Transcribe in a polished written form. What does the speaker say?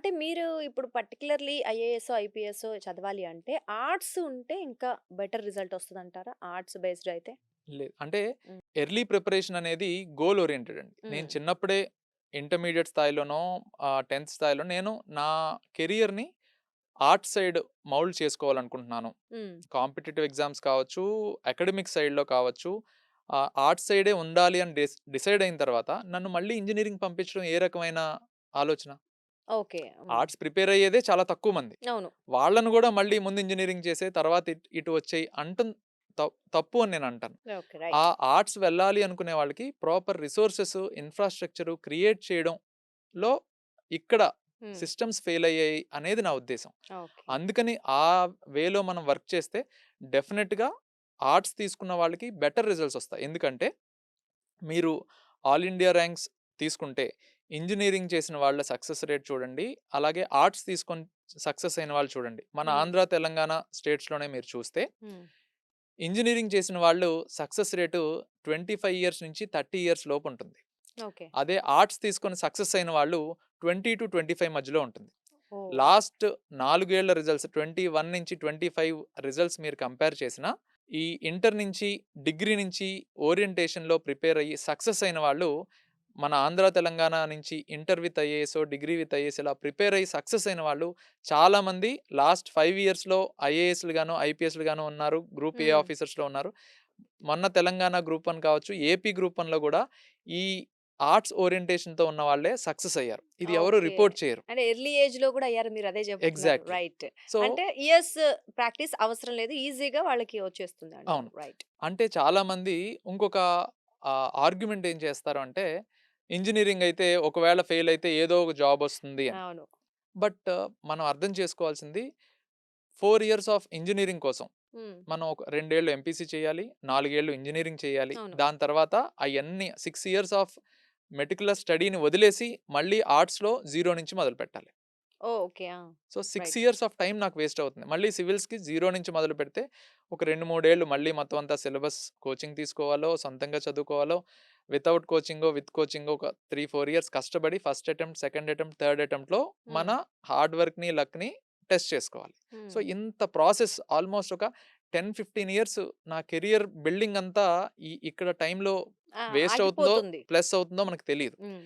అంటే మీరు ఇప్పుడు పర్టిక్యులర్‌లీ ఐఏఎస్సో, ఐపీఎస్సో చదవాలి అంటే ఆర్ట్స్ ఉంటే ఇంకా బెటర్ రిజల్ట్ వస్తదంటారా? ఆర్ట్స్ బేస్డ్ అయితే? లేదు. అంటే హ్మ్. ఎర్లీ ప్రిపరేషన్ అనేది గోల్ ఓరియెంటెడ్ అండి. నేను హ్మ్. చిన్నప్పుడే ఇంటర్మీడియేట్ స్థాయిలోనో 10థ్ స్థాయిలో నేను నా కెరియర్‌ని ఆర్ట్ సైడ్ మౌల్డ్ చేసుకోవాలనుకుంటున్నాను. హ్మ్. కాంపిటీటివ్ ఎగ్జామ్స్ కావచ్చు, అకాడమిక్ సైడ్‌లో కావచ్చు, ఆర్ట్ సైడే ఉండాలి అని డిసైడ్ అయిన తర్వాత నన్ను మళ్ళీ ఇంజినీరింగ్ పంపించడం ఏ రకమైన ఆలోచన? ఓకే. హ్మ్. ఆర్ట్స్ ప్రిపేర్ అయ్యేదే చాలా తక్కువ మంది. అవును. వాళ్ళని గూడా మళ్ళీ ముందు ఇంజినీరింగ్ చేసేయి తర్వాత ఇటు వచ్చేయి అనటం తప్పు అని నేనంటాను. ఓకే. ఆ రైట్. ఆర్ట్స్ వెళ్ళాలి అనుకునే వాళ్ళకి ప్రాపర్ రిసోర్సెస్, ఇన్‌ఫ్రాస్ట్రక్చర్ క్రియేట్ చేయడంలో ఇక్కడ హ్మ్. సిస్టమ్స్ ఫెయిల్ అయ్యాయి అనేది నా ఉద్దేశం. ఓకే. అందుకని ఆ వేలో మనం వర్క్ చేస్తే డెఫినిట్‌గా ఆర్ట్స్ తీసుకున్న వాళ్ళకి బెటర్ రిజల్ట్స్ వస్తాయి. ఎందుకంటే మీరు ఆల్ ఇండియా ర్యాంక్స్ తీసుకుంటే ఇంజినీరింగ్ చేసిన వాళ్ళ సక్సెస్ రేట్ చూడండి. అలాగే ఆర్ట్స్ తీసుకొని సక్సెస్ అయిన వాళ్ళు చూడండి. మన హ్మ్. ఆంధ్ర, తెలంగాణ స్టేట్స్‌లోనే మీరు చూస్తే హ్మ్. ఇంజినీరింగ్ చేసిన వాళ్ళు సక్సెస్ రేటు 25 ఇయర్స్ నుంచి 30 ఇయర్స్ లోపు ఉంటుంది. ఓకే. అదే ఆర్ట్స్ తీసుకొని సక్సెస్ అయిన వాళ్ళు 20-25 మధ్యలో ఉంటుంది. ఓహ్! లాస్ట్ 4 ఏళ్ల రిజల్ట్స్ 21 నుంచి 25 రిజల్ట్స్ మీరు కంపేర్ చేసినా, ఈ ఇంటర్ నుంచి, డిగ్రీ నుంచి ఓరియంటేషన్‌లో ప్రిపేర్ అయ్యి సక్సెస్ అయిన వాళ్ళు మన ఆంధ్ర, తెలంగాణ నుంచి ఇంటర్ విత్ ఐఏఎసో, డిగ్రీ విత్ ఐఏఎస్ ఇలా ప్రిపేర్ అయ్యి సక్సెస్ అయిన వాళ్ళు చాలామంది లాస్ట్ 5 ఇయర్స్‌లో ఐఏఎస్‌లు గాను, ఐపీఎస్‌లు గాను ఉన్నారు. గ్రూప్ ఏ హ్మ్. ఆఫీసర్స్‌లో ఉన్నారు. మొన్న తెలంగాణ గ్రూప్ 1 కావచ్చు, ఏపీ గ్రూప్ 1లో గూడా ఈ ఆర్ట్స్ ఓరియంటేషన్‌తో ఉన్న వాళ్ళే సక్సెస్ అయ్యారు. ఇది ఎవరు ఓకే. రిపోర్ట్ చేయరు. అంటే ఎర్లీ ఏజ్‌లో గూడా అయ్యారు మీరదే జెప్తున్నారు. ఎగ్జాక్ట్‌లీ. రైట్. సో అంటే ఇయర్స్ ప్రాక్టీస్ అవసరం లేదు. ఈజీగా వాళ్ళకి వచ్చేస్తుందంటారు. అవును. రైట్. అంటే చాలామంది ఇంకొక ఆర్గ్యుమెంట్ ఏం చేస్తారు అంటే, ఇంజినీరింగ్ అయితే ఒకవేళ ఫెయిల్ అయితే ఏదో ఒక జాబ్ వస్తుంది అని. అవును. బట్ మనం అర్థం చేసుకోవాల్సింది 4 ఇయర్స్ ఆఫ్ ఇంజినీరింగ్ కోసం హ్మ్. మనం ఒక 2 ఏళ్ళు ఎంపీసీ చేయాలి. 4 ఏళ్ళు ఇంజినీరింగ్ చేయాలి. అవును. దాని తర్వాత అయన్నీ 6 ఇయర్స్ ఆఫ్ మెటిక్యులర్ స్టడీని వదిలేసి మళ్ళీ ఆర్ట్స్‌లో జీరో నుంచి మొదలుపెట్టాలి. ఓహ్! ఓకే. ఆ! So, 6 right. Years of time నాకు వేస్ట్ అవుతుంది. మళ్ళీ సివిల్స్‌కి జీరో నుంచి మొదలుపెడితే ఒక 2, 3 ఏళ్ళు మళ్ళీ మొత్తం అంతా సిలబస్ కోచింగ్ తీసుకోవాలో, సొంతంగా చదువుకోవాలో, వితౌట్ కోచింగో, విత్ కోచింగో ఒక 3, 4 ఇయర్స్ కష్టపడి first attempt, second attempt, third అటెంప్ట్‌లో మన హ్మ్. హార్డ్ వర్క్‌ని, లక్‌ని టెస్ట్ చేసుకోవాలి. సో, హ్మ్. ఇంత ప్రాసెస్ ఆల్‌మోస్ట్ ఒక 10, 15 ఇయర్స్ నా కెరియర్ బిల్డింగ్ అంతా ఇక్కడ టైమ్‌లో ఆ! వేస్ట్ అవుతుందో, ఆగిపోతుంది. ప్లస్ అవుతుందో మనకు తెలీదు. హ్మ్.